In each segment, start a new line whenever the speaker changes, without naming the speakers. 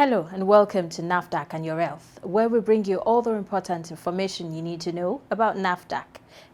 Hello and welcome to NAFDAC and Your Health, where we bring you all the important information you need to know about NAFDAC.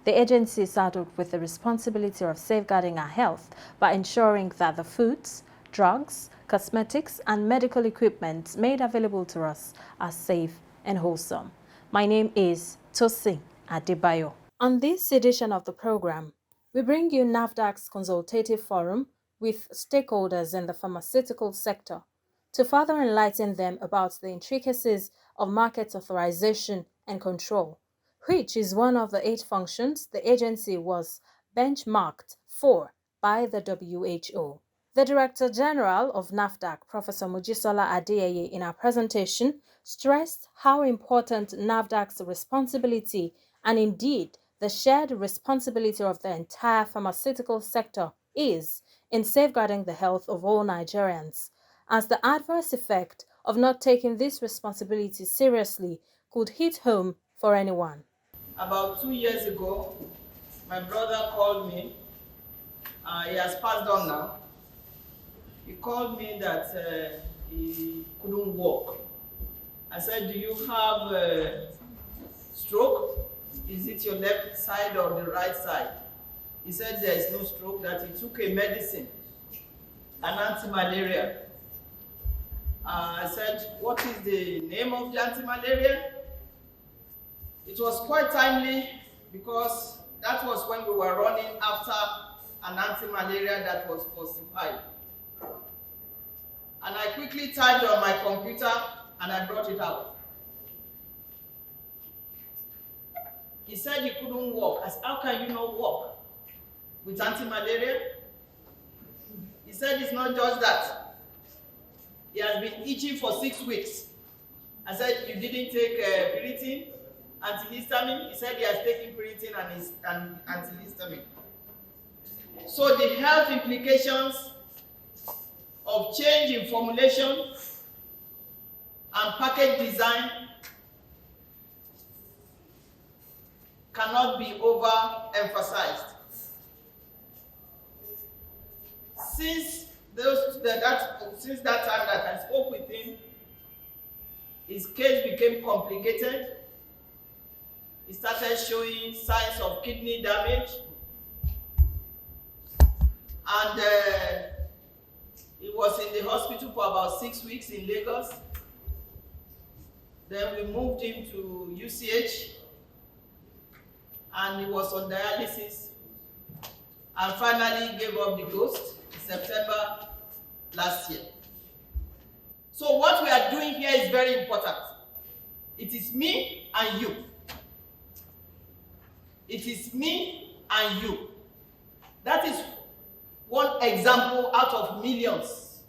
The agency is saddled with the responsibility of safeguarding our health by ensuring that the foods, drugs, cosmetics and medical equipment made available to us are safe and wholesome. My name is Tosin Adebayo. On this edition of the program, we bring you NAFDAC's consultative forum with stakeholders in the pharmaceutical sector to further enlighten them about the intricacies of market authorization and control, which is one of the 8 functions the agency was benchmarked for by the WHO. The Director General of NAFDAC, Professor Mojisola Adeyeye, in our presentation, stressed how important NAFDAC's responsibility and indeed the shared responsibility of the entire pharmaceutical sector is in safeguarding the health of all Nigerians, as the adverse effect of not taking this responsibility seriously could hit home for anyone.
About 2 years ago, my brother called me. He has passed on now. He called me that he couldn't walk. I said, "Do you have a stroke? Is it your left side or the right side?" He said there is no stroke, that he took a medicine, an anti-malaria. I said, "What is the name of the anti-malaria?" It was quite timely because that was when we were running after an anti-malaria that was falsified. And I quickly typed on my computer and I brought it out. He said he couldn't walk. I said, "How can you not walk with anti-malaria?" He said it's not just that. He has been itching for 6 weeks. I said, "You didn't take Piriton, antihistamine?" He said he has taken Piriton and antihistamine. So the health implications of change in formulation and package design cannot be overemphasized. Since that time that I spoke with him, his case became complicated. He started showing signs of kidney damage, and he was in the hospital for about 6 weeks in Lagos. Then we moved him to UCH, and he was on dialysis, and finally gave up the ghost in September last year. So what we are doing here is very important. It is me and you. It is me and you. That is one example out of millions.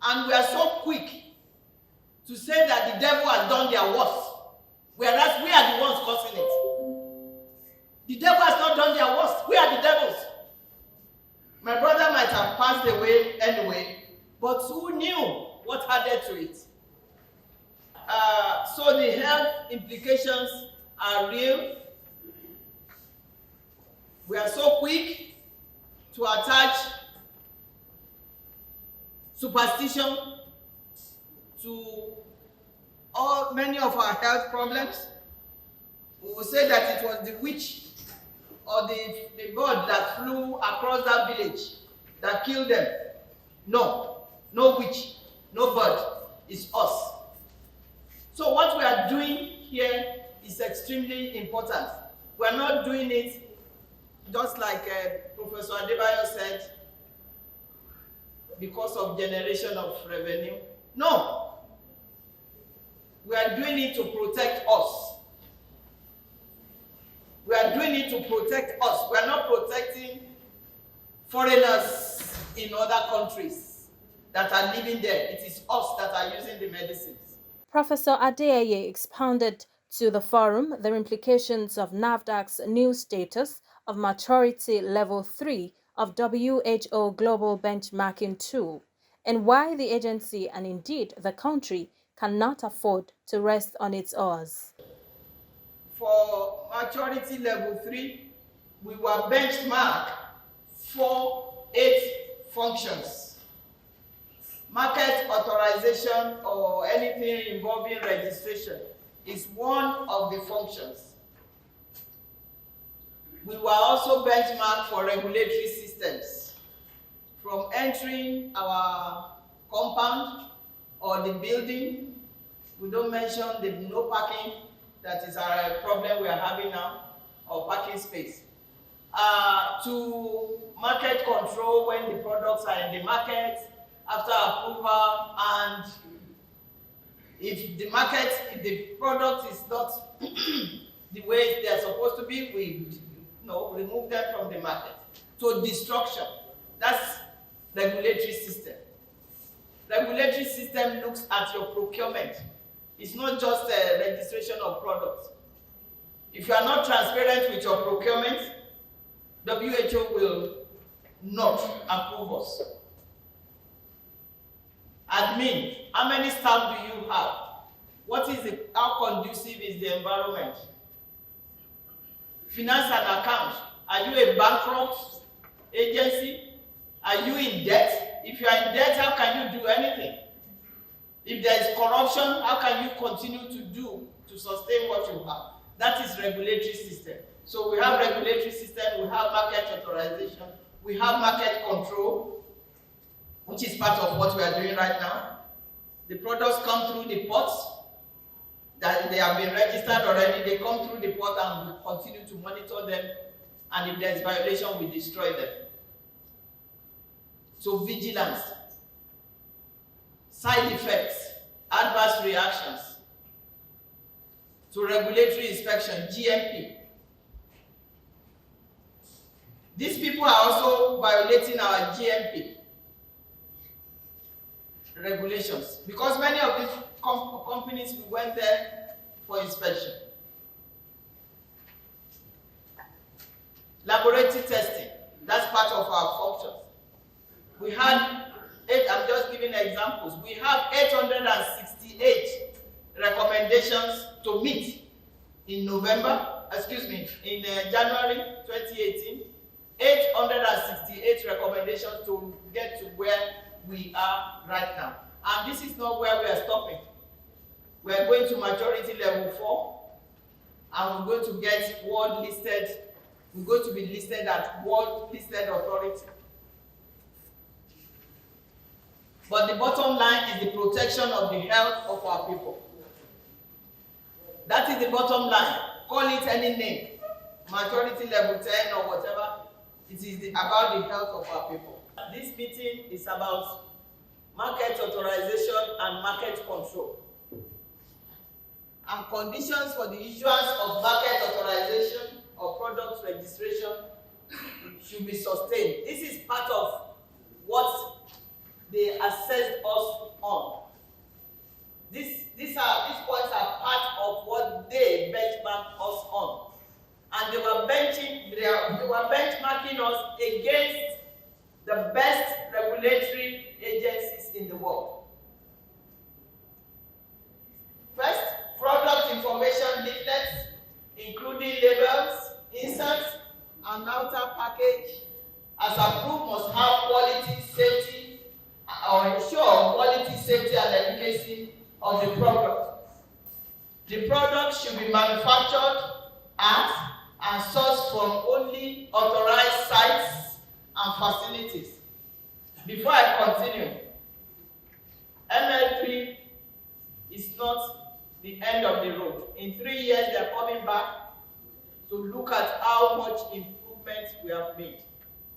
And we are so quick to say that the devil has done their worst, whereas we are the ones causing it. The devil has not done their worst. We are the devils. My brother might have passed away anyway, but who knew what added to it? So the health implications are real. We are so quick to attach superstition to many of our health problems. We will say that it was the witch or the bird that flew across that village that killed them. No witch, no bird, it's us. So what we are doing here is extremely important. We are not doing it just like Professor Adebayo said, because of generation of revenue. No. We are doing it to protect us. We are doing it to protect us. We are not protecting foreigners in other countries that are living there. It is us that are using the medicines.
Professor Adeyeye expounded to the forum the implications of NAFDAC's new status of maturity level 3 of WHO global benchmarking tool, and why the agency and indeed the country cannot afford to rest on its oars.
For maturity level 3, we were benchmarked for 8 functions. market authorization or anything involving registration is one of the functions. We were also benchmarked for regulatory systems. From entering our compound or the building, we don't mention the no parking, that is our problem we are having now, or parking space. To market control when the products are in the market, after approval, and if the product is not the way they are supposed to be, we remove them from the market. To destruction, that's regulatory system. Regulatory system looks at your procurement. It's not just a registration of products. If you are not transparent with your procurement, WHO will not approve us. Admin, how many staff do you have? How conducive is the environment? Finance and accounts, are you a bankrupt agency? Are you in debt? If you are in debt, how can you do anything? If there is corruption, how can you continue to sustain what you have? That is regulatory system. So we have regulatory system, we have market authorization, we have market control, which is part of what we are doing right now. The products come through the ports, that they have been registered already, they come through the port and we continue to monitor them, and if there is violation, we destroy them. So vigilance, side effects, adverse reactions, to regulatory inspection, GMP. These people are also violating our GMP regulations, because many of these companies, we went there for inspection. Laboratory testing, that's part of our functions. We had I'm just giving examples. We have 868 recommendations to meet in in January 2018. 868 recommendations to get to where we are right now. And this is not where we are stopping. We are going to maturity level 4, and we're going to get world listed. We're going to be listed at world listed authority. But the bottom line is the protection of the health of our people. That is the bottom line. Call it any name, maturity level 10 or whatever. It is about the health of our people. This meeting is about market authorization and market control. And conditions for the issuance of market authorization or product registration should be sustained. This is part of what they assessed us on. These points are part of what they benchmarked us on. And they were benchmarking us against the best regulatory agencies in the world. First, product information leaflets, including labels, inserts, and outer package, as approved, must have quality, safety, or ensure quality, safety, and efficacy of the product. The product should be manufactured at and sourced from only authorized sites and facilities. Before I continue, ML3 is not the end of the road. In 3 years, they are coming back to look at how much improvement we have made.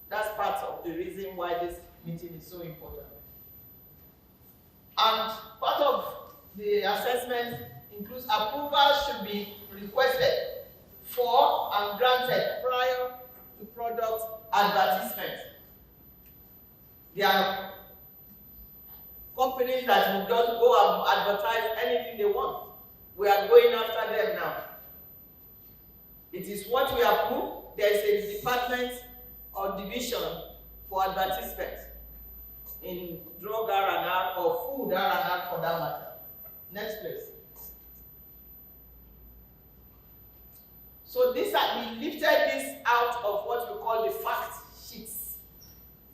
That's part of the reason why this meeting is so important. And part of the assessment includes approval should be requested for and granted prior to product advertisement. There are companies that will just go and advertise anything they want. We are going after them now. It is what we approve. There is a department or division for advertisement in drug R&R or food R&R for that matter. Next please. So we lifted this out of what we call the fact sheets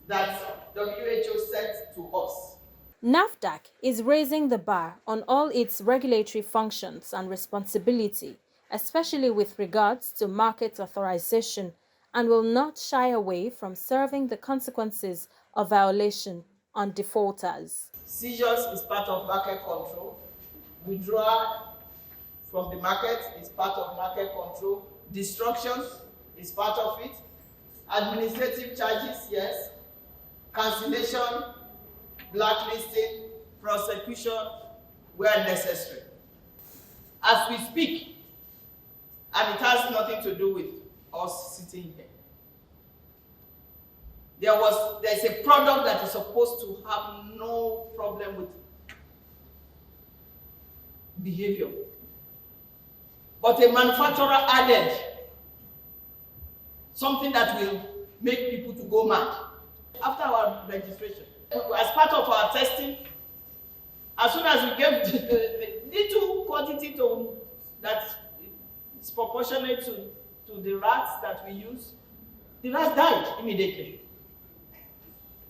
that WHO sent to us.
NAFDAC is raising the bar on all its regulatory functions and responsibility, especially with regards to market authorization, and will not shy away from serving the consequences of violation on defaulters.
Seizures is part of market control. Withdrawal from the market is part of market control. Destruction is part of it. Administrative charges, yes. Cancellation, blacklisting, prosecution where necessary. As we speak, and it has nothing to do with us sitting here, there's a product that is supposed to have no problem with behavior. But a manufacturer added something that will make people to go mad after our registration. As part of our testing, as soon as we gave the little quantity that is proportionate to the rats that we use, the rats died immediately.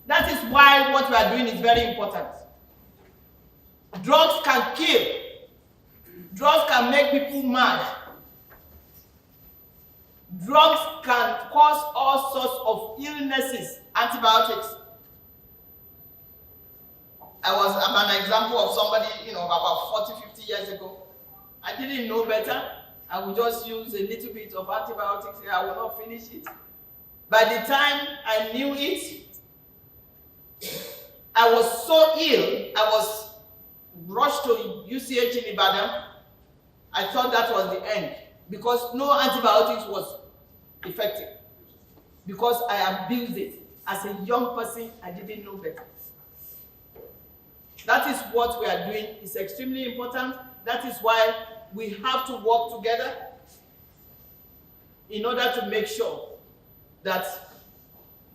That is why what we are doing is very important. Drugs can kill. Drugs can make people mad. Drugs can cause all sorts of illnesses, antibiotics. I'm an example of somebody, about 40, 50 years ago. I didn't know better. I would just use a little bit of antibiotics. I will not finish it. By the time I knew it, I was so ill. I was rushed to UCH in Ibadan. I thought that was the end because no antibiotics was effective. Because I abused it. As a young person, I didn't know better. That is what we are doing. It's extremely important. That is why we have to work together in order to make sure that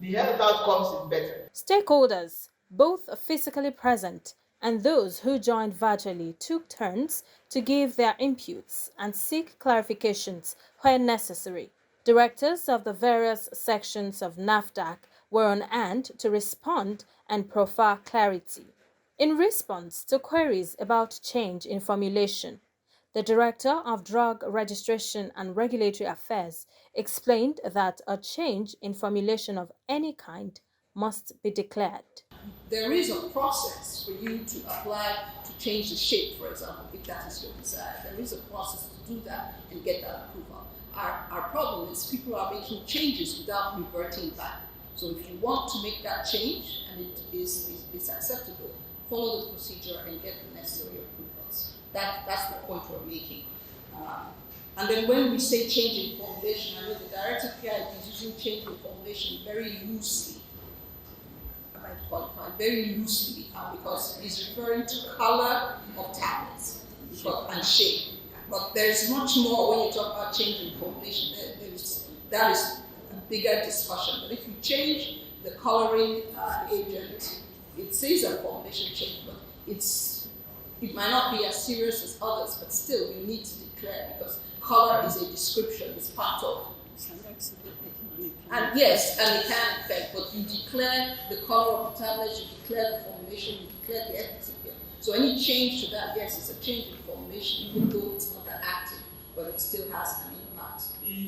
the health outcomes is better.
Stakeholders, both physically present and those who joined virtually, took turns to give their inputs and seek clarifications where necessary. Directors of the various sections of NAFDAC were on hand to respond and proffer clarity. In response to queries about change in formulation, the Director of Drug Registration and Regulatory Affairs explained that a change in formulation of any kind must be declared.
There is a process for you to apply to change the shape, for example, if that is your desire. There is a process to do that and get that approval. Our problem is people are making changes without reverting back. So if you want to make that change and it is acceptable, follow the procedure and get the necessary approvals. That's the point we're making. And then when we say change in formulation, I know the Director of PID is using change in formulation very loosely. I might qualify very loosely because it's referring to color of tablets and shape. But there's much more when you talk about change in formulation. That is a bigger discussion. But if you change the coloring agent, it says a formulation change, but it might not be as serious as others, but still you need to declare because color is a description, it's part of. And yes, and it can affect, but you declare the color of the tablets, you declare the formulation, you declare the efficacy. So any change to that, yes, it's a change in formulation, even though it's not that active, but it still has an impact.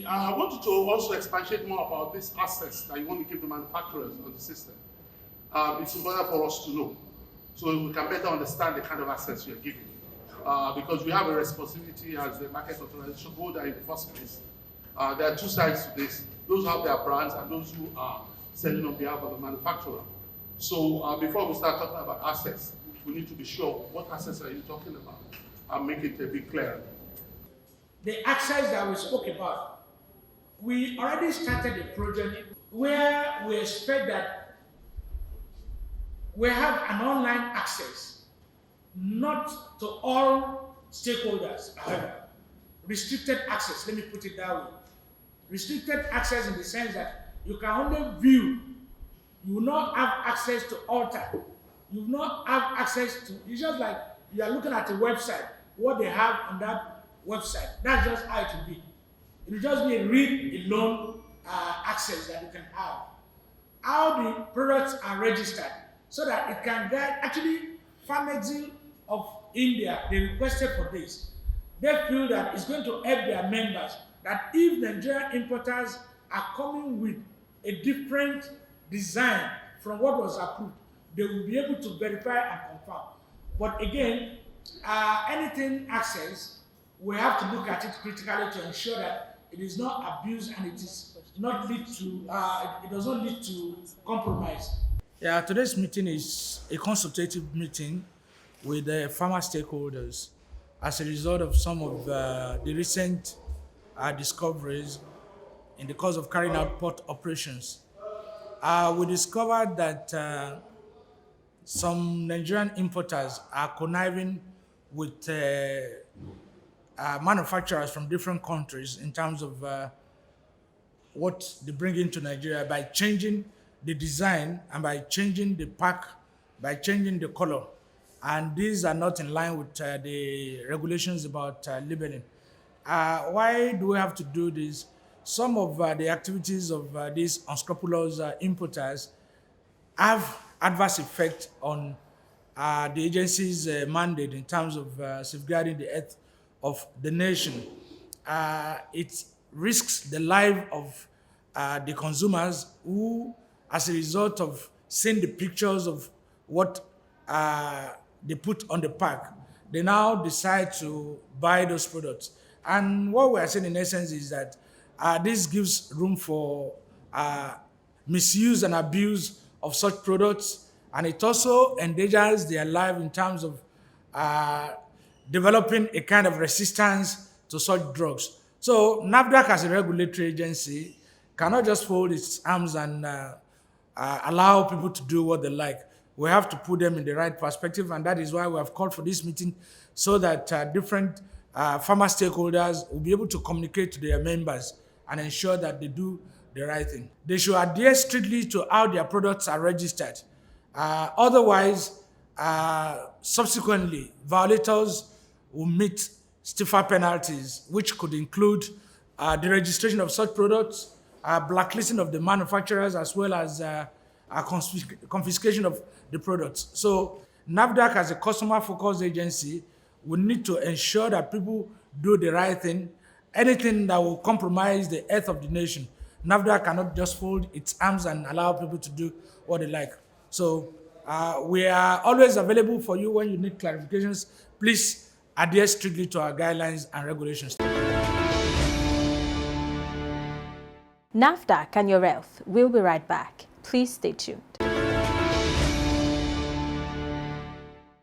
I want you to also expatiate more about this access that you want to give the manufacturers on the system. It's important for us to know, so we can better understand the kind of access you're giving. Because we have a responsibility as the market authorization holder in the first place. There are two sides to this. Those who have their brands and those who are selling on behalf of the manufacturer. So before we start talking about access, we need to be sure what access are you talking about and make it a bit clearer.
The access that we spoke about, we already started a project where we expect that we have an online access, not to all stakeholders, however. Restricted access, let me put it that way. Restricted access in the sense that you can only view, you will not have access to alter, you will not have access to, it's just like you are looking at a website, what they have on that website, that's just how it will be. It will just be a read-alone access that you can have. How the products are registered, so that it can guide, actually Pharmacy of India, they requested for this. They feel that it's going to help their members, that if Nigerian importers are coming with a different design from what was approved, they will be able to verify and confirm. But again, anything access, we have to look at it critically to ensure that it is not abused and it is not lead to it does not lead to compromise. Yeah, today's meeting is a consultative meeting with the farmer stakeholders as a result of some of the recent discoveries in the course of carrying out port operations. We discovered that some Nigerian importers are conniving with manufacturers from different countries in terms of what they bring into Nigeria by changing the design and by changing the pack, by changing the color. And these are not in line with the regulations about labeling. Why do we have to do this? Some of the activities of these unscrupulous importers have adverse effect on the agency's mandate in terms of safeguarding the health of the nation. It risks the life of the consumers who, as a result of seeing the pictures of what they put on the pack, they now decide to buy those products. And what we are saying in essence is that this gives room for misuse and abuse of such products, and it also endangers their life in terms of developing a kind of resistance to such drugs. So NAFDAC as a regulatory agency cannot just fold its arms and allow people to do what they like. We have to put them in the right perspective, and that is why we have called for this meeting so that different farmer stakeholders will be able to communicate to their members and ensure that they do the right thing. They should adhere strictly to how their products are registered. Otherwise, subsequently, violators will meet stiffer penalties, which could include the registration of such products, blacklisting of the manufacturers, as well as confiscation of the products. So NAFDAC, as a customer-focused agency, will need to ensure that people do the right thing. Anything that will compromise the health of the nation, NAFDAC cannot just fold its arms and allow people to do what they like. So we are always available for you when you need clarifications. Please adhere strictly to our guidelines and regulations.
NAFDAC and your health. We'll be right back. Please stay tuned.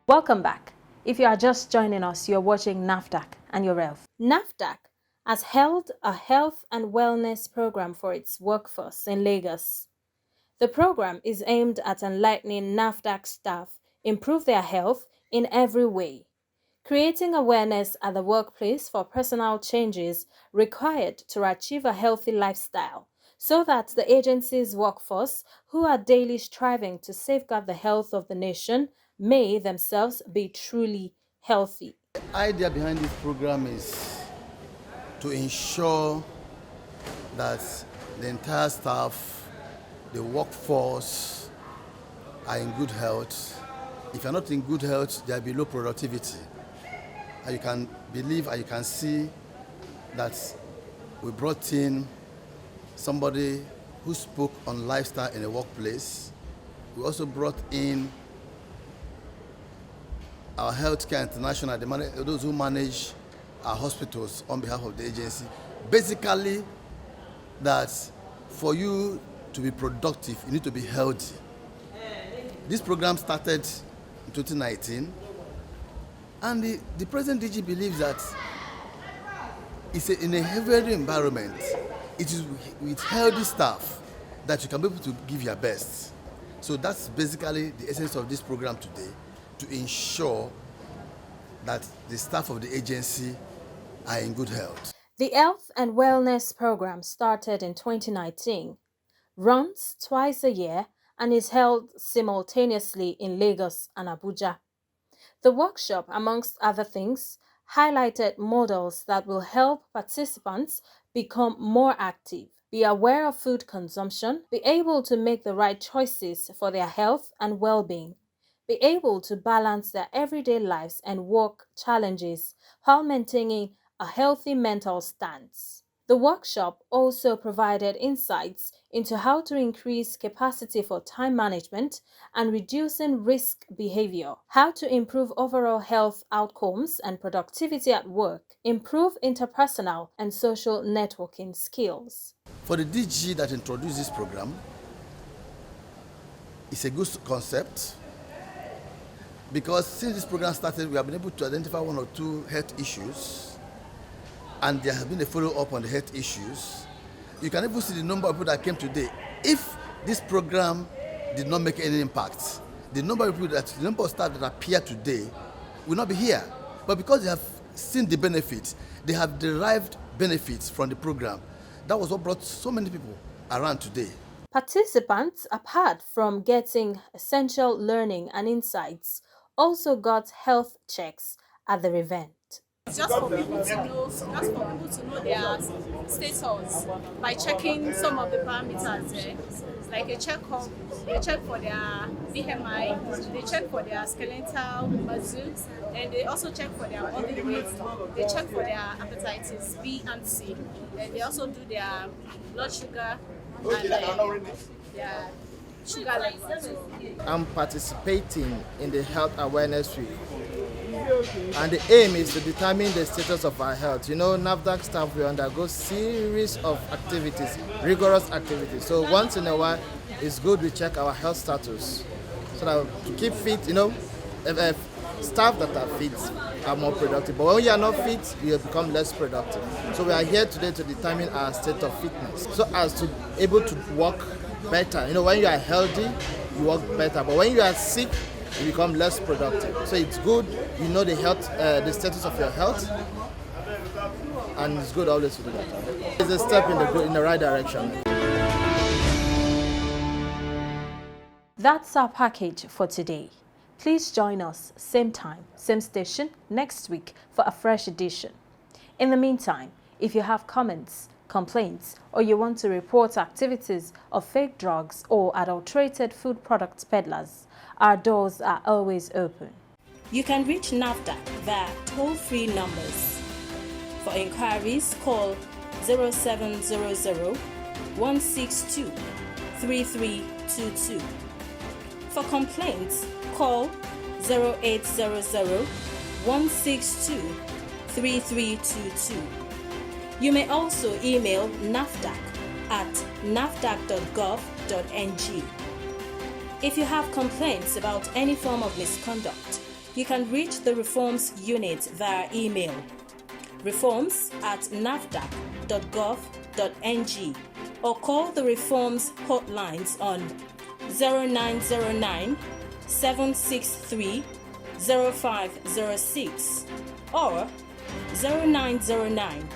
Welcome back. If you are just joining us, you're watching NAFDAC and your health. NAFDAC has held a health and wellness program for its workforce in Lagos. The program is aimed at enlightening NAFDAC staff improve their health in every way, creating awareness at the workplace for personal changes required to achieve a healthy lifestyle, so that the agency's workforce, who are daily striving to safeguard the health of the nation, may themselves be truly healthy.
The idea behind this program is to ensure that the entire staff, the workforce, are in good health. If you're not in good health, there'll be low productivity. And you can believe and you can see that we brought in somebody who spoke on lifestyle in the workplace. We also brought in our Healthcare International, those who manage our hospitals on behalf of the agency. Basically, that for you to be productive, you need to be healthy. This program started in 2019, and the present DG believes that it's in a healthy environment. It is with healthy staff that you can be able to give your best. So that's basically the essence of this program today, to ensure that the staff of the agency are in good health.
The Health and Wellness Program started in 2019, runs twice a year, and is held simultaneously in Lagos and Abuja. The workshop, amongst other things, highlighted models that will help participants become more active, be aware of food consumption, be able to make the right choices for their health and well-being, be able to balance their everyday lives and work challenges while maintaining a healthy mental stance. The workshop also provided insights into how to increase capacity for time management and reducing risk behavior, how to improve overall health outcomes and productivity at work, improve interpersonal and social networking skills.
For the DG that introduced this program, it's a good concept because since this program started, we have been able to identify one or two health issues, and there has been a follow-up on the health issues. You can even see the number of people that came today. If this program did not make any impact, the number of staff that appear today will not be here. But because they have seen the benefits, they have derived benefits from the program. That was what brought so many people around today.
Participants, apart from getting essential learning and insights, also got health checks at the event.
Just for people to know, their status by checking some of the parameters. Like a checkup, they check for their BMI, they check for their skeletal muscles, and they also check for their body weight. They check for their hepatitis B and C, and they also do their blood sugar and their sugar levels.
I'm participating in the Health Awareness Week. And the aim is to determine the status of our health. You know, NAFDAC staff will undergo series of activities, rigorous activities. So once in a while, it's good we check our health status. So that to keep fit, you know, if staff that are fit are more productive. But when you are not fit, you become less productive. So we are here today to determine our state of fitness, so as to able to work better. You know, when you are healthy, you work better. But when you are sick, you become less productive. So it's good you know the status of your health, and it's good always to do that. It's a step in the right direction.
That's our package for today. Please join us same time, same station next week for a fresh edition. In the meantime, if you have comments, complaints, or you want to report activities of fake drugs or adulterated food products peddlers, our doors are always open. You can reach NAFDAC via toll-free numbers. For inquiries, call 0700 162 3322. For complaints, call 0800 162 3322. You may also email NAFDAC at nafdac.gov.ng. If you have complaints about any form of misconduct, you can reach the Reforms Unit via email, reforms@nafdac.gov.ng, or call the Reforms hotlines on 0909 763 0506 or 0909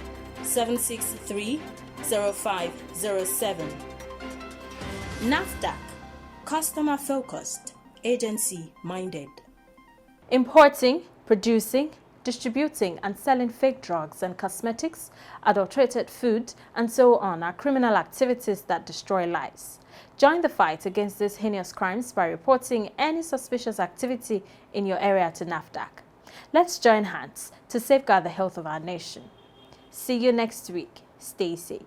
763 0507. NAFDAC, customer focused, agency minded. Importing, producing, distributing and selling fake drugs and cosmetics, adulterated food, and so on are criminal activities that destroy lives. Join the fight against these heinous crimes by reporting any suspicious activity in your area to NAFDAC. Let's join hands to safeguard the health of our nation. See you next week. Stay safe.